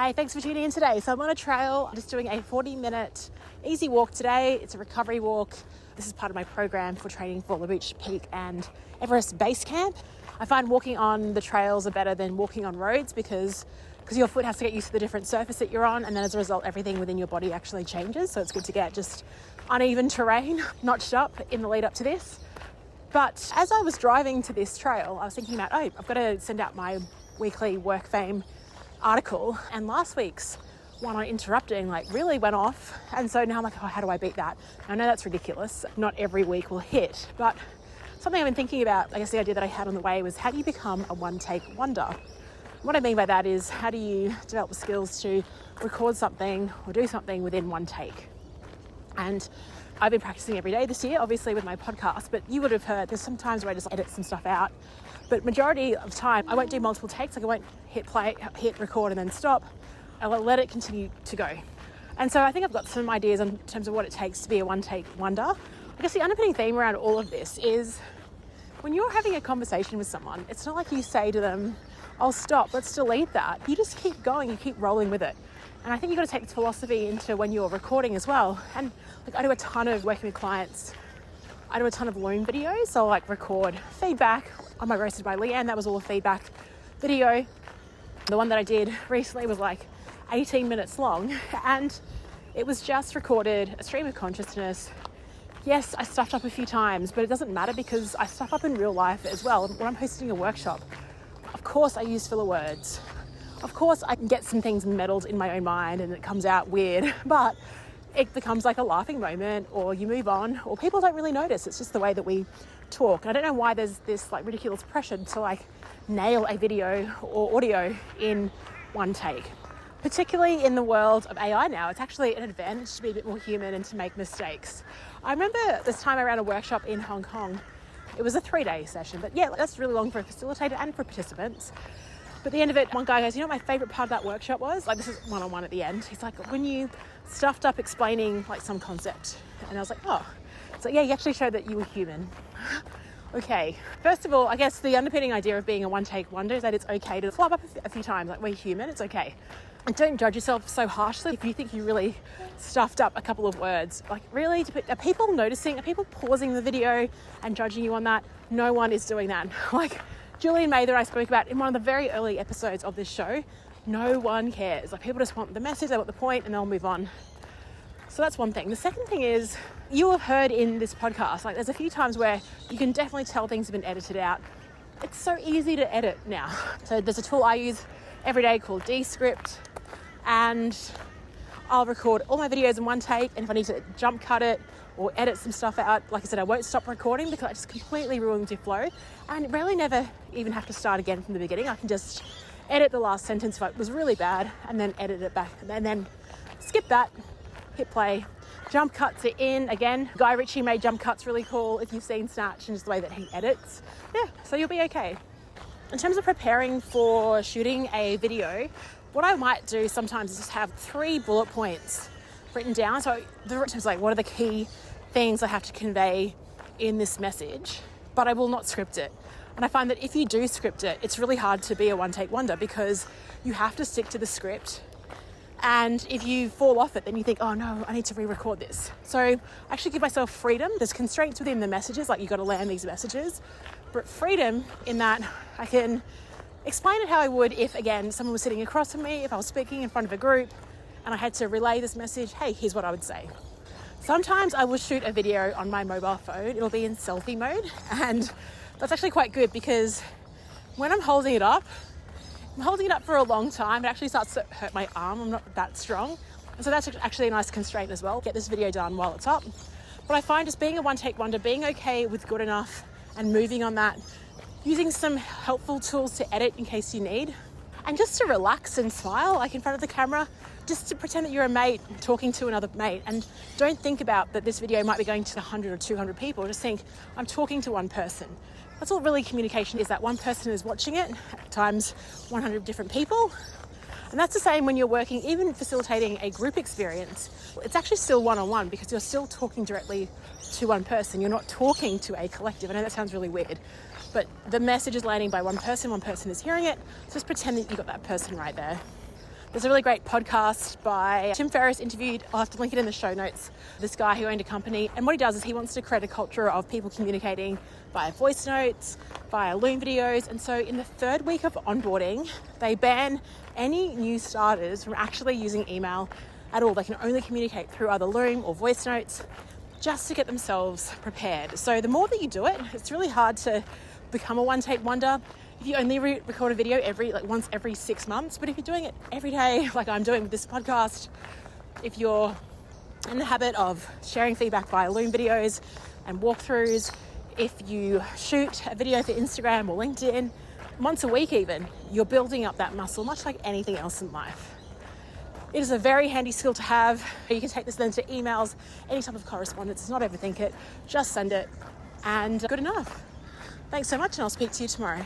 Hey, thanks for tuning in today. So I'm on a trail. I'm just doing a 40-minute easy walk today. It's a recovery walk. This is part of my program for training for Beach Peak and Everest Base Camp. I find walking on the trails are better than walking on roads because your foot has to get used to the different surface that you're on, and then as a result, everything within your body actually changes. So it's good to get just uneven terrain notched up in the lead up to this. But as I was driving to this trail, I was thinking about, I've got to send out my weekly Work Fame article, and last week's one on interrupting really went off, and so now I'm like, how do I beat that? I know that's ridiculous, not every week will hit, but something I've been thinking about, I guess the idea that I had on the way was, how do you become a one-take wonder? What I mean by that is, how do you develop the skills to record something or do something within one take? And I've been practicing every day this year, obviously with my podcast, but you would have heard there's some times where I just edit some stuff out. But majority of the time, I won't do multiple takes. I won't hit play, hit record and then stop. I'll let it continue to go. And so I think I've got some ideas in terms of what it takes to be a one-take wonder. I guess the underpinning theme around all of this is when you're having a conversation with someone, it's not like you say to them, "Oh, stop, let's delete that." You just keep going, you keep rolling with it. And I think you've got to take this philosophy into when you're recording as well. And I do a ton of working with clients. I do a ton of Loom videos. So I'll record feedback on my Roasted by Leanne. That was all a feedback video. The one that I did recently was 18 minutes long, and it was just recorded a stream of consciousness. Yes, I stuffed up a few times, but it doesn't matter because I stuff up in real life as well. When I'm hosting a workshop, of course I use filler words. Of course I can get some things muddled in my own mind and it comes out weird, but it becomes a laughing moment, or you move on, or people don't really notice. It's just the way that we talk. I don't know why there's this ridiculous pressure to nail a video or audio in one take. Particularly in the world of AI now, it's actually an advantage to be a bit more human and to make mistakes. I remember this time I ran a workshop in Hong Kong. It was a 3-day session, but yeah, that's really long for a facilitator and for participants. But at the end of it, one guy goes, "You know what my favourite part of that workshop was?" This is one-on-one at the end. He's like, "When you stuffed up explaining some concept." And I was like, "Oh." So yeah, you actually showed that you were human. Okay. First of all, I guess the underpinning idea of being a one-take wonder is that it's okay to flub up a few times. We're human, it's okay. And don't judge yourself so harshly if you think you really stuffed up a couple of words. Really, are people noticing? Are people pausing the video and judging you on that? No one is doing that. Julian Mather I spoke about in one of the very early episodes of this show, no one cares. People just want the message, they want the point, and they'll move on. So that's one thing. The second thing is, you have heard in this podcast, there's a few times where you can definitely tell things have been edited out. It's so easy to edit now. So there's a tool I use every day called Descript, and I'll record all my videos in one take, and if I need to jump cut it or edit some stuff out, like I said, I won't stop recording because it just completely ruins your flow, and really never even have to start again from the beginning. I can just edit the last sentence if it was really bad and then edit it back, and then skip that, hit play, jump cuts it in again. Guy Ritchie made jump cuts really cool if you've seen Snatch and just the way that he edits. Yeah, so you'll be okay. In terms of preparing for shooting a video, what I might do sometimes is just have 3 bullet points written down. So the terms what are the key things I have to convey in this message, but I will not script it. And I find that if you do script it, it's really hard to be a one-take wonder because you have to stick to the script. And if you fall off it, then you think, "Oh no, I need to re-record this." So I actually give myself freedom. There's constraints within the messages, you've got to land these messages, but freedom in that I can explain it how I would if, again, someone was sitting across from me, if I was speaking in front of a group and I had to relay this message. Hey, here's what I would say. Sometimes I will shoot a video on my mobile phone. It'll be in selfie mode, and that's actually quite good because when I'm holding it up for a long time, it actually starts to hurt my arm. I'm not that strong. And so that's actually a nice constraint as well. Get this video done while it's up. But I find just being a one-take wonder, being okay with good enough and moving on that, using some helpful tools to edit in case you need, and just to relax and smile in front of the camera, just to pretend that you're a mate talking to another mate, and don't think about that this video might be going to 100 or 200 people. Just think, I'm talking to one person. That's all really communication is, that one person is watching it times 100 different people. And that's the same when you're working, even facilitating a group experience. It's actually still one-on-one because you're still talking directly to one person. You're not talking to a collective. I know that sounds really weird, but the message is landing by one person is hearing it. So just pretend that you got that person right there. There's a really great podcast by Tim Ferriss interviewed, I'll have to link it in the show notes, this guy who owned a company. And what he does is he wants to create a culture of people communicating via voice notes, via Loom videos. And so in the third week of onboarding, they ban any new starters from actually using email at all. They can only communicate through either Loom or voice notes just to get themselves prepared. So the more that you do it, it's really hard to become a one-take wonder if you only record a video once every 6 months. But if you're doing it every day, like I'm doing with this podcast, if you're in the habit of sharing feedback via Loom videos and walkthroughs, if you shoot a video for Instagram or LinkedIn once a week even, you're building up that muscle, much like anything else in life. It is a very handy skill to have. You can take this then to emails, any type of correspondence. Not overthink it, just send it, and good enough. Thanks so much, and I'll speak to you tomorrow.